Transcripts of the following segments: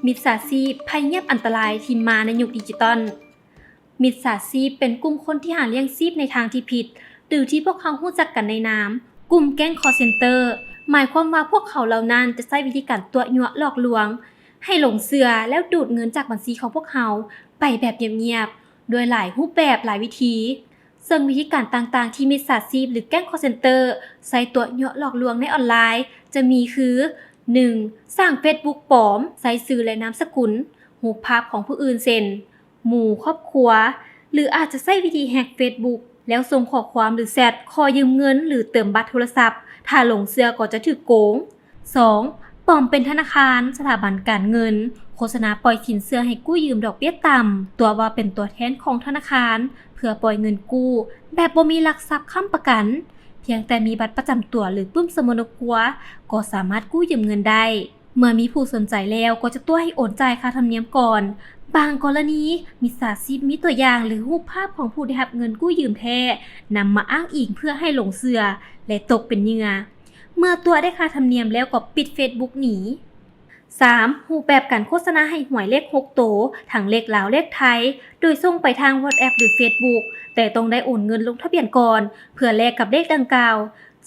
มิจฉาชีพภัยเงียบอันตรายที่มาในยุคดิจิตอลมิจฉาชีพเป็นกลุ่มคนที่หาเลี้ยงชีพในทางที่ผิดหรือที่พวกเขารู้จักกันในนามกลุ่มแก๊งคอลเซ็นเตอร์หมายความว่าพวกเขาเหล่านั้นจะใช้วิธีการตัวยั่วหลอกลวงให้หลงเชื่อแล้วดูดเงินจากบัญชีของพวกเขาไปแบบเงียบๆโดยหลายรูปแบบหลายวิธีซึ่งวิธีการต่างๆที่มิจฉาชีพหรือแก๊งคอลเซ็นเตอร์ใช้ตัวยั่วหลอกลวงในออนไลน์จะมีคือ 1. สร้าง Facebook ปลอมใส่ชื่อและนามสกุลรูปภาพของผู้อื่นเช่นหมู่ครอบครัวหรืออาจจะใช้วิธีแฮก Facebook แล้วส่งข้อความหรือแชทขอยืมเงินหรือเติมบัตรโทรศัพท์ถ้าหลงเชื่อก็จะถูกโกง 2. ปลอมเป็นธนาคารสถาบันการเงินโฆษณาปล่อยสินเชื่อให้กู้ยืมดอกเบี้ยต่ำตัวว่าเป็นตัวแทนของธนาคารเพื่อปล่อยเงินกู้แบบบ่มีหลักทรัพย์ค้ำประกันเพียงแต่มีบัตรประจำตัวหรือปึ้มสมุดกัวก็สามารถกู้ยืมเงินได้เมื่อมีผู้สนใจแล้วก็จะตัวให้โอนจ่ายค่าธรรมเนียมก่อนบางกรณีมิจฉาชีพมีตัวอย่างหรือรูปภาพของผู้ได้รับเงินกู้ยืมแท้นำมาอ้างอิงเพื่อให้หลงเชื่อและตกเป็นเหยื่อเมื่อตัวได้ค่าธรรมเนียมแล้วก็ปิด Facebook หนี 3. รูปแบบการโฆษณาให้หวยเลข6โตทั้งเลขลาวเลขไทยโดยส่งไปทาง WhatsApp หรือ Facebook แต่ต้องได้โอนเงินลงทะเบียนก่อนเพื่อแลกกับเลขดังกล่าว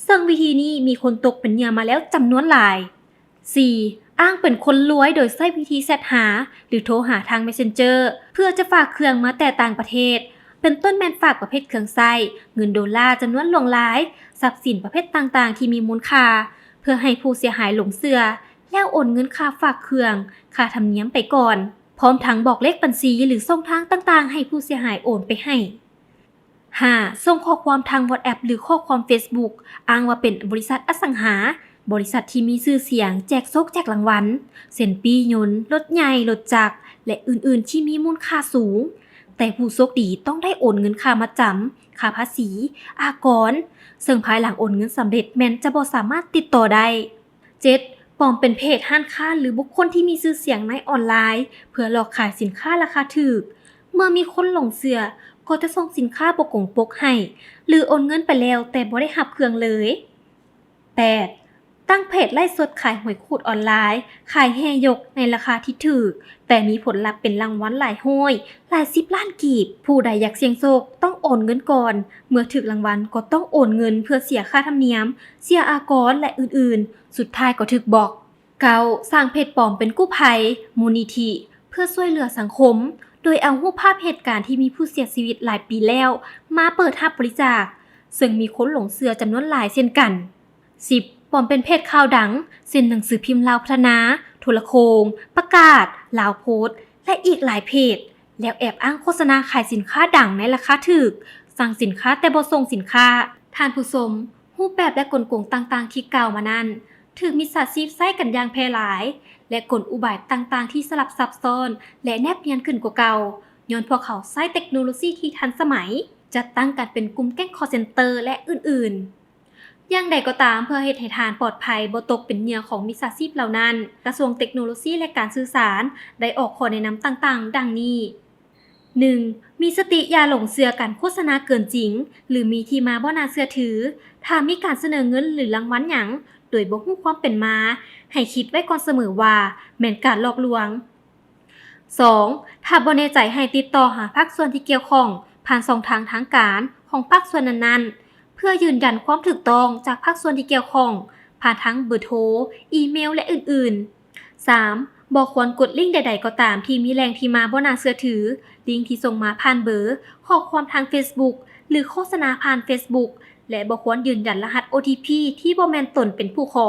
ซึ่งวิธีนี้มีคนตกเป็นเหยื่อมาแล้วจำนวนหลาย 4. อ้างเป็นคนรวยโดยใช้วิธีแชทหาหรือโทรหาทาง Messenger เพื่อจะฝากเครื่องมาแต่ต่างประเทศเป็นต้นแม่นฝากประเภทเครื่องใช้เงินดอลลาร์จำนวนหลวงหลายทรัพย์สินประเภทต่างๆที่มีมูลค่าเพื่อให้ผู้เสียหายหลงเชื่อแล้วโอนเงินค่าฝากเครื่องค่าธรรมเนียมไปก่อนพร้อมทั้งบอกเลขบัญชีหรือช่องทางต่างๆให้ผู้เสียหายโอนไปให้ 5. ส่งข้อความทาง WhatsApp หรือข้อความ Facebook อ้างว่าเป็นบริษัทอสังหาบริษัทที่มีชื่อเสียงแจกโชคแจกรางวัลเช่นปียนต์รถใหญ่รถจักรและอื่นๆที่มีมูลค่าสูงแต่ผู้โชคดีต้องได้โอนเงินค่ามัดจำค่าภาษีอากรซึ่งภายหลังโอนเงินสำเร็จแม้นจะบ่สามารถติดต่อได้ 7. ปลอมเป็นเพจห้างค้าหรือบุคคลที่มีชื่อเสียงในออนไลน์เพื่อหลอกขายสินค้าราคาถูกเมื่อมีคนหลงเชื่อก็จะส่งสินค้าบ่กงปกให้หรือโอนเงินไปแล้วแต่บ่ได้รับเครื่องเลย 8. ตั้งเพจไล่สดขายหวยขูดออนไลน์ขายแห่ยกในราคาที่ถูกแต่มีผลลัพธ์เป็นรางวัลหลายห้อยหลาย10ล้านกีบผู้ใดอยากเสี่ยงโชคต้องโอนเงินก่อนเมื่อถูกรางวัลก็ต้องโอนเงินเพื่อเสียค่าธรรมเนียมเสียอากรและอื่นๆสุดท้ายก็ถูกบอก 9. สร้างเพจปลอมเป็นกู้ภัยมูลนิธิเพื่อช่วยเหลือสังคมโดยเอารูปภาพเหตุการณ์ที่มีผู้เสียชีวิตหลายปีแล้วมาเปิดรับบริจาคซึ่งมีคนหลงเชื่อจำนวนหลายเช่นกัน 10. ปลอมเป็นเพจข่าวดังเช่นหนังสือพิมพ์ลาวพัฒนาโทรโข่งประกาศลาวโพสต์และอีกหลายเพจแล้วแอบอ้างโฆษณาขายสินค้าดังในราคาถูกสั่งสินค้าแต่บ่ส่งสินค้าท่านผู้ชมรูปแบบและกลโกงต่างๆที่กล่าวมานั้นถูกมิจฉาชีพใช้กันอย่างแพร่หลายและกลอุบายต่างๆที่สลับซับซ้อนและแนบเนียนขึ้นกว่าเก่าย้อนพวกเขาใช้เทคโนโลยีที่ทันสมัยจัดตั้งกันเป็นกลุ่มแก๊งคอลเซ็นเตอร์และอื่นๆอย่างใดก็ตามเพื่อเฮ็ดให้ทานปลอดภัยบ่ตกเป็นเหยื่อของมิจฉาชีพเหล่านั้นกระทรวงเทคโนโลยีและการสื่อสารได้ออกข้อแนะนำต่างๆดังนี้ 1. มีสติอย่าหลงเชื่อการโฆษณาเกินจริงหรือมีที่มาบ่น่าเชื่อถือถ้ามีการเสนอเงินหรือรางวัลหยังโดยบ่ฮู้ความเป็นมาให้คิดไว้ก่อนเสมอว่าแม่นการหลอกลวง 2. ถ้าบ่แน่ใจให้ติดต่อหาภาคส่วนที่เกี่ยวข้องผ่านช่องทางทางการของภาคส่วนนั้นๆเพื่อยืนยันความถูกต้องจากภาคส่วนที่เกี่ยวข้องผ่านทั้งเบอร์โทรอีเมลและอื่นๆ 3. บ่ควรกดลิงก์ใดๆก็ตามที่มีแหล่งที่มาบ่น่าเชื่อถือลิงก์ที่ส่งมาผ่านเบอร์ข้อความทาง Facebook หรือโฆษณาผ่าน Facebook และบ่ควรยืนยันรหัส OTP ที่บ่แม่นตนเป็นผู้ขอ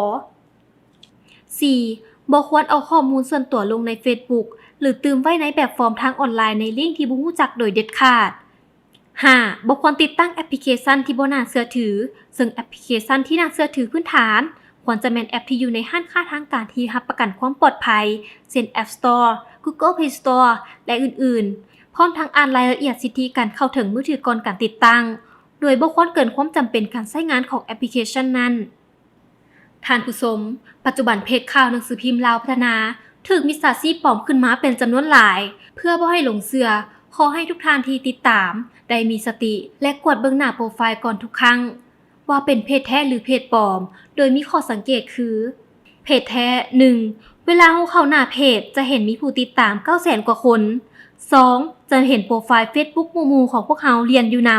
4. บ่ควรเอาข้อมูลส่วนตัวลงใน Facebook หรือตืมไว้ในแบบฟอร์มทางออนไลน์ในลิงก์ที่บ่รู้จักโดยเด็ดขาด 5. บ่ควรติดตั้งแอปพลิเคชันที่บ่น่าเชื่อถือซึ่งแอปพลิเคชันที่น่าเชื่อถือพื้นฐานควรจะแม่นแอปที่อยู่ในห้างค้าทางการที่รับประกันความปลอดภัยเช่น App Store Google Play Store และอื่นๆพร้อมทั้งอ่านรายละเอียดสิทธิการเข้าถึงมือถือก่อนการติดตั้งโดยบ่ควรเกินความจำเป็นการใช้งานของแอปพลิเคชันนั้นท่านผู้ชมปัจจุบันเพจข่าวหนังสือพิมพ์ลาวพัฒนาถูกมิจฉาชีพปลอมขึ้นมาเป็นจำนวนหลายเพื่อบ่ให้หลงเชื่อขอให้ทุกท่านที่ติดตามได้มีสติและกวดเบิ่งหน้าโปรไฟล์ก่อนทุกครั้งว่าเป็นเพจแท้หรือเพจปลอมโดยมีข้อสังเกตคือเพจแท้ 1. เวลาเราเข้าหน้าเพจจะเห็นมีผู้ติดตาม 900,000 กว่าคน 2. จะเห็นโปรไฟล์ Facebook หมู่ๆของพวกเราเรียนอยู่น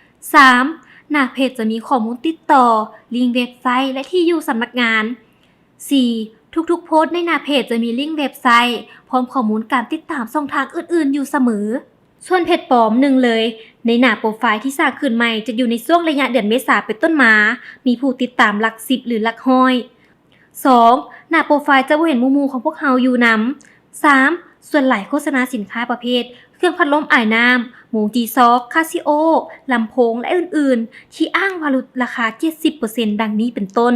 ำ 3. หน้าเพจจะมีข้อมูลติดต่อ ลิงก์เว็บไซต์และที่อยู่สำนักงาน 4. ทุกๆโพสต์ในหน้าเพจจะมีลิงก์เว็บไซต์พร้อมข้อมูลการติดตามช่องทางอื่นๆอยู่เสมอ ส่วนเพจปลอมหนึ่งเลย ในหน้าโปรไฟล์ที่สร้างขึ้นใหม่จะอยู่ในช่วงระยะเดือนเมษาเป็นต้นมา มีผู้ติดตามหลัก10หรือหลักร้อย 2. หน้าโปรไฟล์จะบ่เห็นหมู่ๆของพวกเราอยู่นำ 3. ส่วนหลายโฆษณาสินค้าประเภทเครื่องพัดลมอ้ายน้ำ หมูจีซอกคาซิโอ ลำโพงและอื่นๆ ที่อ้างว่าลดราคา 70% ดังนี้เป็นต้น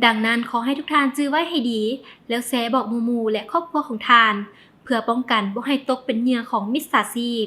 ดังนั้นขอให้ทุกท่านจื้อไว้ให้ดี แล้วแชร์บอกหมู่ๆและครอบครัวของท่าน เพื่อป้องกันบ่ให้ตกเป็นเหยื่อของมิจฉาชีพ